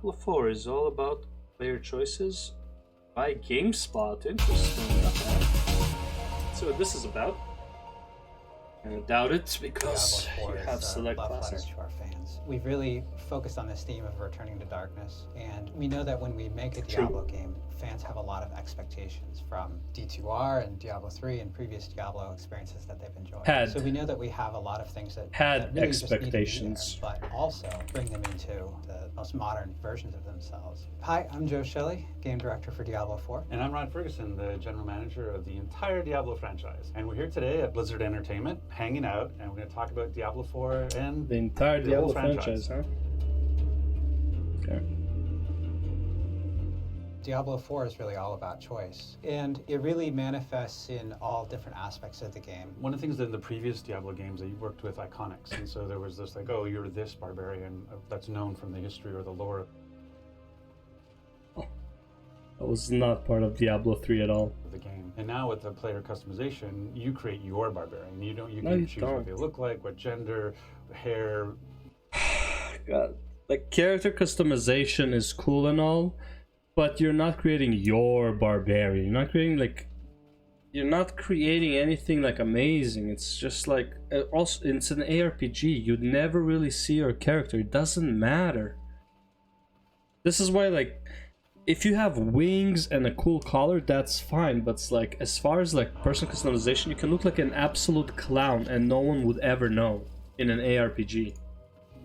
Diablo 4 is all about player choices by Gamespot. Interesting. Okay. Let's see what this is about. I doubt it because Diablo 4 you have is a select love letter classes. to our fans. We've really focused on this theme of returning to darkness, and we know that when we make a Diablo game, fans have a lot of expectations from D2R and Diablo 3 and previous Diablo experiences that they've enjoyed. So we know that we have a lot of things that really expectations, just need to be there, but also bring them into the most modern versions of themselves. Hi, I'm Joe Shelley, game director for Diablo 4. And I'm Ron Ferguson, the general manager of the entire Diablo franchise. And we're here today at Blizzard Entertainment, hanging out, and we're going to talk about Diablo 4 and the entire Diablo franchise, huh? Okay. Diablo 4 is really all about choice, and it really manifests in all different aspects of the game. One of the things in the previous Diablo games, that you worked with iconics, and so there was this like, oh, you're this barbarian that's known from the history or the lore. That was not part of Diablo 3 at all. The game. And now with the player customization, you create your barbarian. You can choose what they look like, what gender, hair. God. Like, character customization is cool and all, but you're not creating your barbarian. You're not creating anything like amazing. It's just like, also it's an ARPG. You'd never really see your character. It doesn't matter. This is why, like, if you have wings and a cool collar, that's fine, but it's like, as far as like person customization, you can look like an absolute clown and no one would ever know in an ARPG.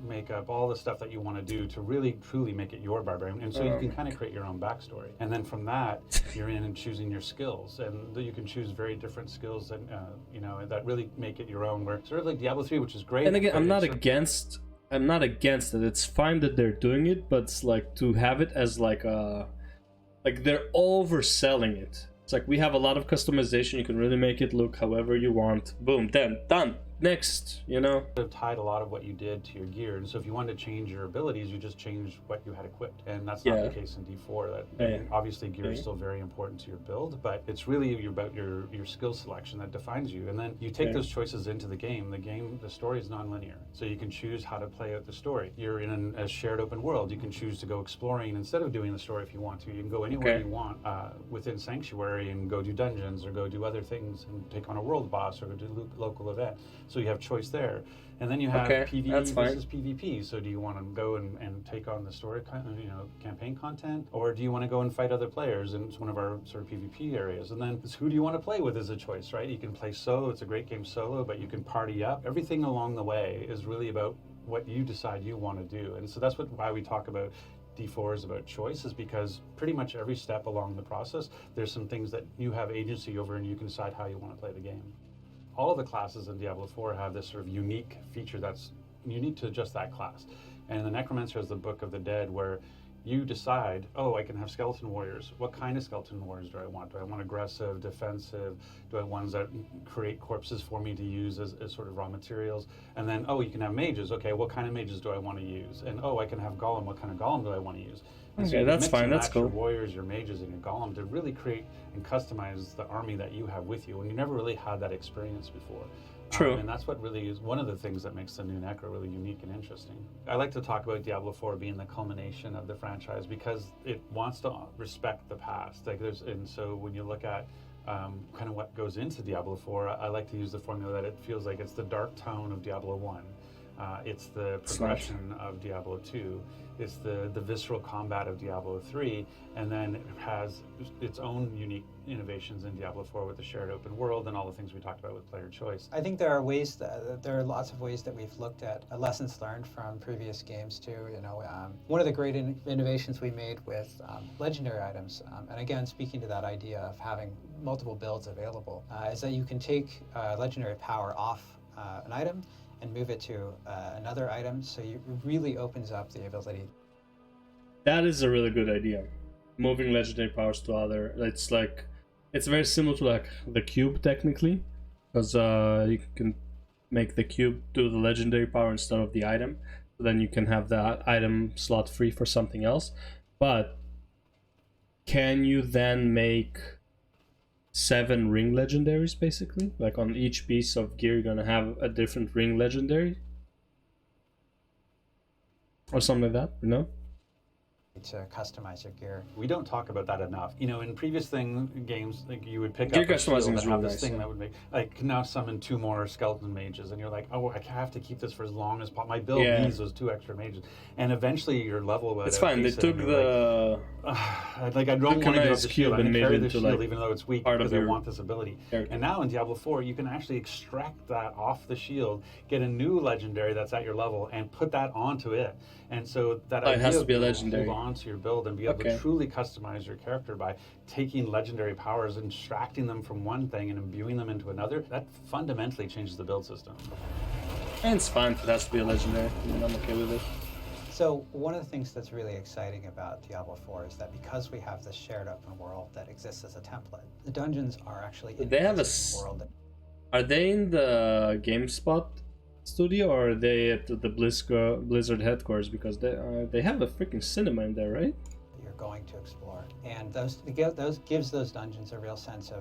Make up all the stuff that you want to do to really truly make it your barbarian, and so you can kind of create your own backstory, and then from that you're in and choosing your skills, and you can choose very different skills and that really make it your own, where sort of like Diablo 3, which is great. And again, I'm not against it. It's fine that they're doing it, but it's like to have it as like they're overselling it. It's like, we have a lot of customization, you can really make it look however you want. Boom, then done. Next, you know? They've tied a lot of what you did to your gear, and so if you wanted to change your abilities, you just changed what you had equipped, and that's not the case in D4. Obviously gear is still very important to your build, but it's really about your skill selection that defines you, and then you take those choices into the game. The story is non-linear, so you can choose how to play out the story. You're in a shared open world. You can choose to go exploring instead of doing the story if you want to. You can go anywhere you want within Sanctuary and go do dungeons or go do other things and take on a world boss or go do local event. So you have choice there. And then you have PvE versus PvP. So do you want to go and take on the story, campaign content, or do you want to go and fight other players? And it's one of our sort of PvP areas. And then it's who do you want to play with is a choice, right? You can play solo. It's a great game solo, but you can party up. Everything along the way is really about what you decide you want to do. And so that's why we talk about D4 is about choice, is because pretty much every step along the process, there's some things that you have agency over and you can decide how you want to play the game. All of the classes in Diablo 4 have this sort of unique feature that's unique to just that class. And the Necromancer is the Book of the Dead, where you decide, oh, I can have skeleton warriors. What kind of skeleton warriors do I want? Do I want aggressive, defensive? Do I want ones that create corpses for me to use as sort of raw materials? And then, oh, you can have mages. Okay, what kind of mages do I want to use? And oh, I can have golem. What kind of golem do I want to use? And okay, so that's fine. That's cool. Your warriors, your mages, and your golem to really create and customize the army that you have with you, and you never really had that experience before. True. And that's what really is one of the things that makes the new Necro really unique and interesting. I like to talk about Diablo 4 being the culmination of the franchise because it wants to respect the past. And so when you look at kind of what goes into Diablo 4, I like to use the formula that it feels like it's the dark tone of Diablo 1. It's the progression of Diablo 2. It's the visceral combat of Diablo 3, and then it has its own unique innovations in Diablo 4 with the shared open world and all the things we talked about with player choice. I think there are lots of ways that we've looked at lessons learned from previous games too. One of the great innovations we made with legendary items, and again speaking to that idea of having multiple builds available, is that you can take legendary power off an item and move it to another item, so it really opens up the ability. That is a really good idea. Moving legendary powers to other, it's very similar to like the cube technically, because you can make the cube do the legendary power instead of the item, so then you can have that item slot free for something else. But can you then make 7 ring legendaries basically? Like on each piece of gear you're gonna have a different ring legendary? Or something like that, you know? to customize your gear. We don't talk about that enough. You know, in previous games, like you would pick Gear up a shield customizing and is have really this nice, thing yeah. that would make, like, now summon 2 more skeleton mages, and you're like, oh, I have to keep this for as long as possible. My build needs those 2 extra mages, and eventually your level would. It's fine. They took the like I don't want to give up the shield. I'm going to carry the shield like even though it's weak because I want this ability. character. And now in Diablo 4, you can actually extract that off the shield, get a new legendary that's at your level, and put that onto it. And so that it has idea to be a of legendary. hold on to your build and be able to truly customize your character by taking legendary powers and extracting them from one thing and imbuing them into another, that fundamentally changes the build system. And it's fine if it has to be a legendary. I mean, I'm okay with it. So one of the things that's really exciting about Diablo 4 is that because we have this shared open world that exists as a template, the dungeons are actually in They have a world. Are they in the Gamespot studio or are they at the Blizzard headquarters? Because they have a freaking cinema in there, right? You're going to explore, and those gives those dungeons a real sense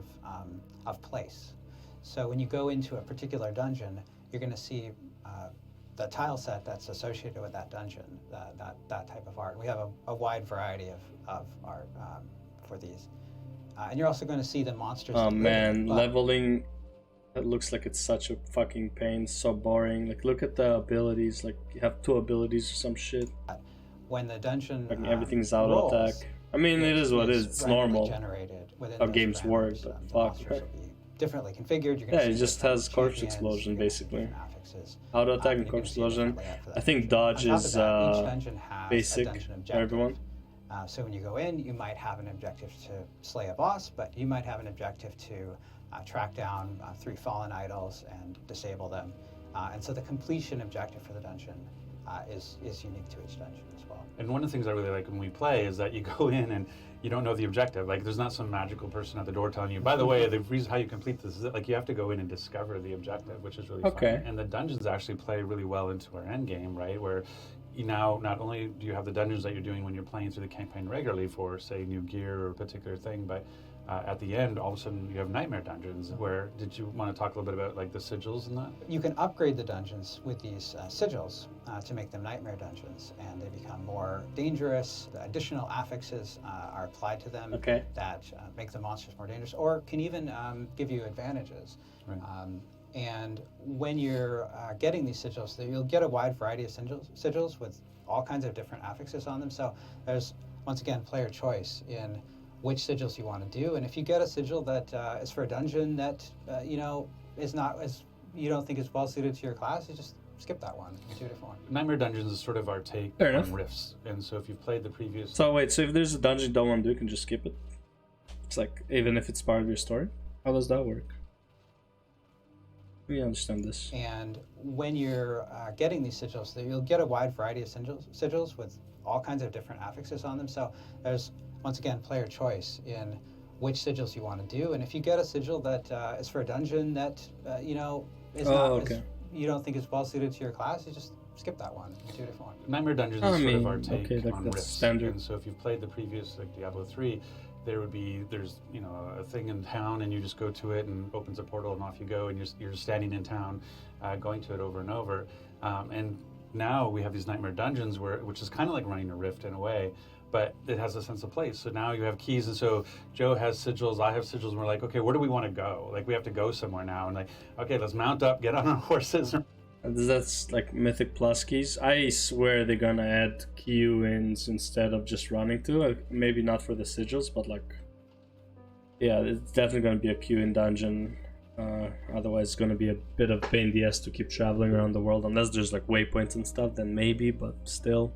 of place. So when you go into a particular dungeon, you're going to see the tile set that's associated with that dungeon, that type of art. We have a wide variety of art for these, and you're also going to see the monsters. Oh man, leveling. It looks like it's such a fucking pain, so boring. Like, look at the abilities. Like, you have 2 abilities or some shit. When the dungeon everything's auto attack. I mean, it is what it is. It's normal. How games work, but fuck. Differently configured. It just has corpse explosion basically. Auto attack and corpse explosion. I think dodge is basic for everyone. So when you go in, you might have an objective to slay a boss, but you might have an objective to track down 3 fallen idols and disable them. And so the completion objective for the dungeon is unique to each dungeon as well. And one of the things I really like when we play is that you go in and you don't know the objective. Like, there's not some magical person at the door telling you, by the way, the reason how you complete this is like you have to go in and discover the objective, which is really fun. And the dungeons actually play really well into our end game, right? Where you now, not only do you have the dungeons that you're doing when you're playing through the campaign regularly for, say, new gear or a particular thing, but at the end, all of a sudden, you have nightmare dungeons. Where did you want to talk a little bit about like the sigils and that? You can upgrade the dungeons with these sigils to make them nightmare dungeons, and they become more dangerous. Additional affixes are applied to them that make the monsters more dangerous, or can even give you advantages. Right. And when you're getting these sigils, you'll get a wide variety of sigils with all kinds of different affixes on them. So there's, once again, player choice in which sigils you want to do. And if you get a sigil that is for a dungeon that, is not, as you don't think is well suited to your class, you just skip that one and do a different one. Nightmare Dungeons is sort of our take on Rifts. And so if you've played the previous... So wait, so if there's a dungeon you don't want to do, you can just skip it? It's like, even if it's part of your story? How does that work? We understand this. And when you're getting these sigils, you'll get a wide variety of sigils with all kinds of different affixes on them. So there's, once again, player choice in which sigils you want to do. And if you get a sigil that is for a dungeon that, is not, you don't think is well suited to your class, you just skip that one and do a different one. Nightmare Dungeons is sort of our take on that's Rifts. standard. And so if you've played the previous, like Diablo 3, there's a thing in town and you just go to it and opens a portal and off you go and you're standing in town going to it over and over. And now we have these Nightmare Dungeons which is kind of like running a Rift in a way, but it has a sense of place. So now you have keys, and so Joe has sigils, I have sigils, and we're like, okay, where do we want to go? Like, we have to go somewhere now, and like, okay, let's mount up, get on our horses. That's like Mythic Plus keys. I swear they're gonna add queue-ins instead of just running to. Maybe not for the sigils, but like, yeah, it's definitely gonna be a queue-in dungeon. Otherwise, it's gonna be a bit of pain in the ass to keep traveling around the world, unless there's like waypoints and stuff. Then maybe, but still.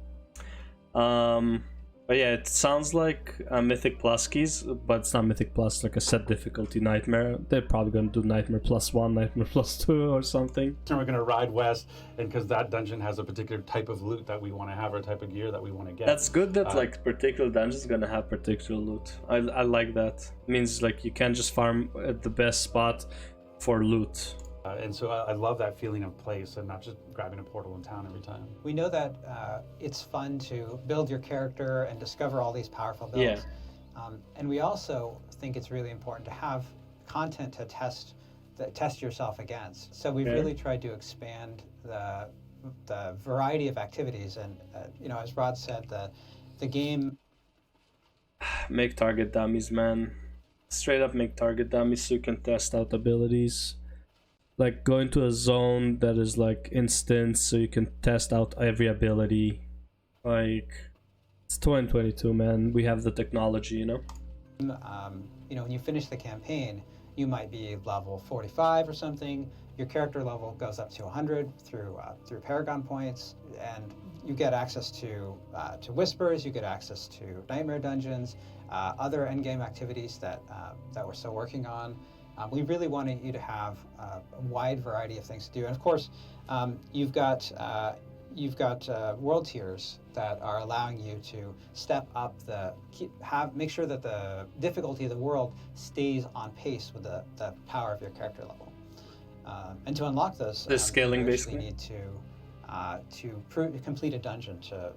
But yeah, it sounds like Mythic Plus keys, but it's not Mythic Plus, like a set difficulty Nightmare. They're probably going to do Nightmare +1, Nightmare +2 or something. And we're going to ride west, and because that dungeon has a particular type of loot that we want to have, or type of gear that we want to get. That's good that like particular dungeons going to have particular loot. I like that. It means like you can't just farm at the best spot for loot. And so I love that feeling of place and not just grabbing a portal in town every time. We know that it's fun to build your character and discover all these powerful builds. Yeah. And we also think it's really important to have content to test yourself against. So we've really tried to expand the variety of activities. And as Rod said, the game. Make target dummies, man. Straight up make target dummies so you can test out abilities. Like go into a zone that is like instant so you can test out every ability. Like it's 2022, man. We have the technology, you know. You know, when you finish the campaign, you might be level 45 or something. Your character level goes up to 100 through Paragon points, and you get access to Whispers. You get access to Nightmare Dungeons, other endgame activities that we're still working on. We really wanted you to have a wide variety of things to do, and of course, you've got world tiers that are allowing you to step up make sure that the difficulty of the world stays on pace with the power of your character level. And to unlock those, the scaling you basically need to complete a dungeon to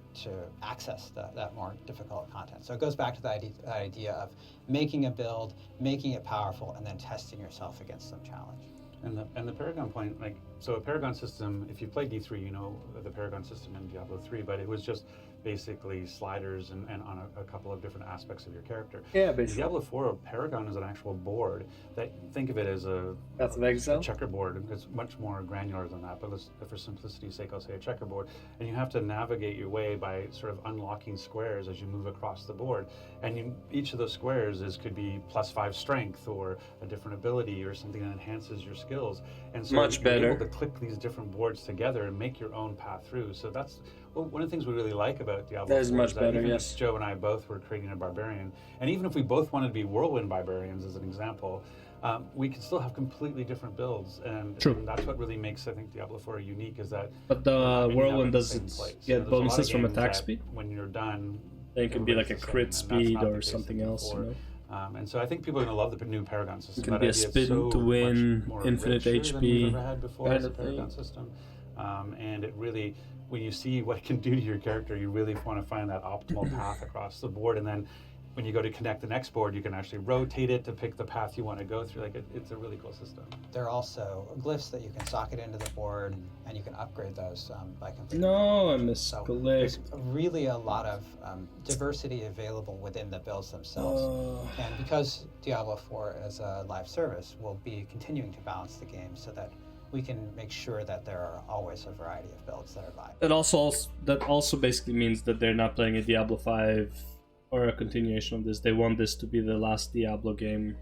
access that more difficult content. So it goes back to the idea of making a build, making it powerful, and then testing yourself against some challenge. And the Paragon point, like, so a Paragon system, if you play D3, you know the Paragon system in Diablo 3, but it was just basically sliders and on a couple of different aspects of your character. Yeah, basically. In Diablo 4, Paragon is an actual board that, think of it as a checkerboard. It's much more granular than that, but for simplicity's sake, I'll say a checkerboard. And you have to navigate your way by sort of unlocking squares as you move across the board. And each of those squares could be +5 strength or a different ability or something that enhances your skills. And so much better. You're able to click these different boards together and make your own path through. So that's one of the things we really like about Diablo 4. That is much better, yes. Joe and I both were creating a barbarian, and even if we both wanted to be whirlwind barbarians, as an example, we could still have completely different builds, and that's what really makes, I think, Diablo 4 unique, is that. But the whirlwind doesn't get bonuses from attack speed? When you're done, it can be like a crit speed or something else, you know? And so I think people are going to love the new Paragon system. It can be a spin to win, infinite HP, than we've ever had before as a Paragon system. And it really, when you see what it can do to your character, you really want to find that optimal path across the board. And then when you go to connect the next board, you can actually rotate it to pick the path you want to go through. Like it's a really cool system. There are also glyphs that you can socket into the board, and you can upgrade those by completing. No, I miss so glyph. There's really a lot of diversity available within the builds themselves. And because Diablo 4 as a live service, will be continuing to balance the game so that we can make sure that there are always a variety of builds that are viable. That also basically means that they're not playing a Diablo 5 or a continuation of this. They want this to be the last Diablo game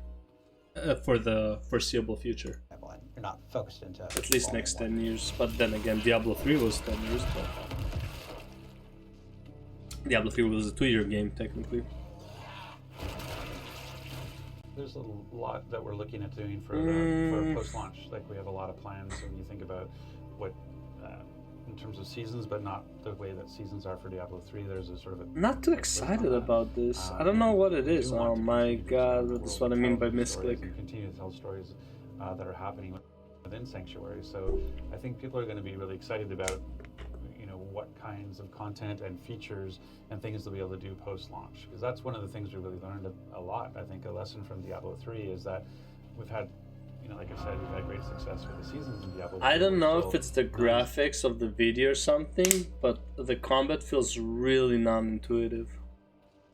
for the foreseeable future. And you're not focused into at least next 10 years. But then again, Diablo 3 was 10 years. But Diablo 3 was a 2-year game, technically. There's a lot that we're looking at doing for post-launch. Like, we have a lot of plans, and you think about what in terms of seasons, but not the way that seasons are for Diablo 3. There's a sort of not too excited about this. I don't know what it is. Oh my god, that's what I mean by misclick. Continue to tell stories that are happening within Sanctuary. So I think people are going to be really excited about, you know, what kinds of content and features and things they'll be able to do post-launch. Because that's one of the things we really learned a lot. I think a lesson from Diablo 3 is that we've had, you know, like I said, we've had great success with the seasons in Diablo 3. I don't know if it's the graphics of the video or something, but the combat feels really non-intuitive.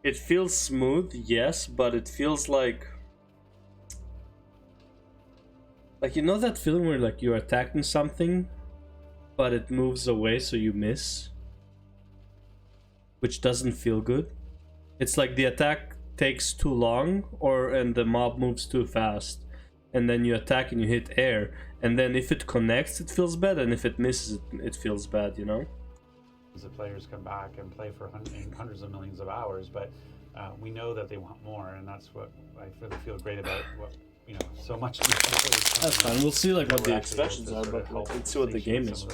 It feels smooth, yes, but it feels like you know that feeling where like you're attacking something, but it moves away so you miss, which doesn't feel good. It's like the attack takes too long, and the mob moves too fast, and then you attack and you hit air, and then if it connects it feels bad, and if it misses it feels bad, you know? The players come back and play for hundreds of millions of hours, but we know that they want more, and that's what I really feel great about. What, you know, so much. That's fine. We'll see like what the expansions are, but let's see what the game is.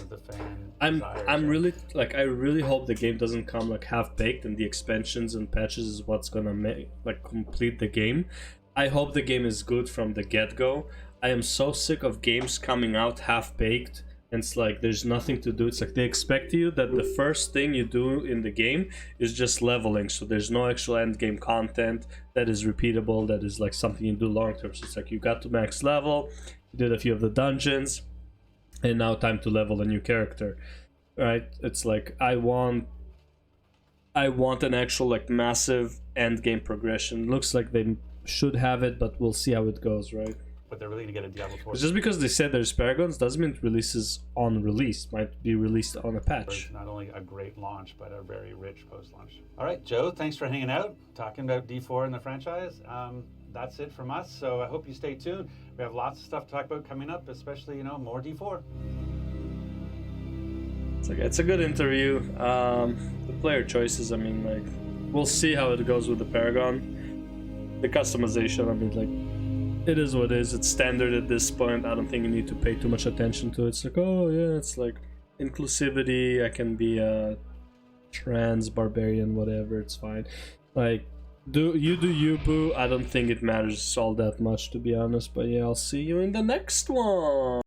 I'm really like, I really hope the game doesn't come like half baked, and the expansions and patches is what's gonna make like complete the game. I hope the game is good from the get-go. I am so sick of games coming out half baked, and it's like there's nothing to do. It's like they expect you that the first thing you do in the game is just leveling, so there's no actual end game content that is repeatable, that is like something you do long term. So it's like you got to max level, you did a few of the dungeons, and now time to level a new character, right? It's like I want I want an actual like massive end game progression. Looks like they should have it, but we'll see how it goes, right? But they're really gonna get a Diablo 4. Just because they said there's Paragons doesn't mean it releases on release. Might be released on a patch. Not only a great launch, but a very rich post-launch. All right, Joe, thanks for hanging out, talking about D4 and the franchise. That's it from us, so I hope you stay tuned. We have lots of stuff to talk about coming up, especially, you know, more D4. It's a good interview. The player choices, I mean, like, we'll see how it goes with the Paragon. The customization, I mean, like, it is what it is. It's standard at this point. I don't think you need to pay too much attention to it. It's like, oh yeah, it's like inclusivity. I can be a trans barbarian, whatever. It's fine. Like, do you, boo. I don't think it matters all that much, to be honest. But yeah, I'll see you in the next one.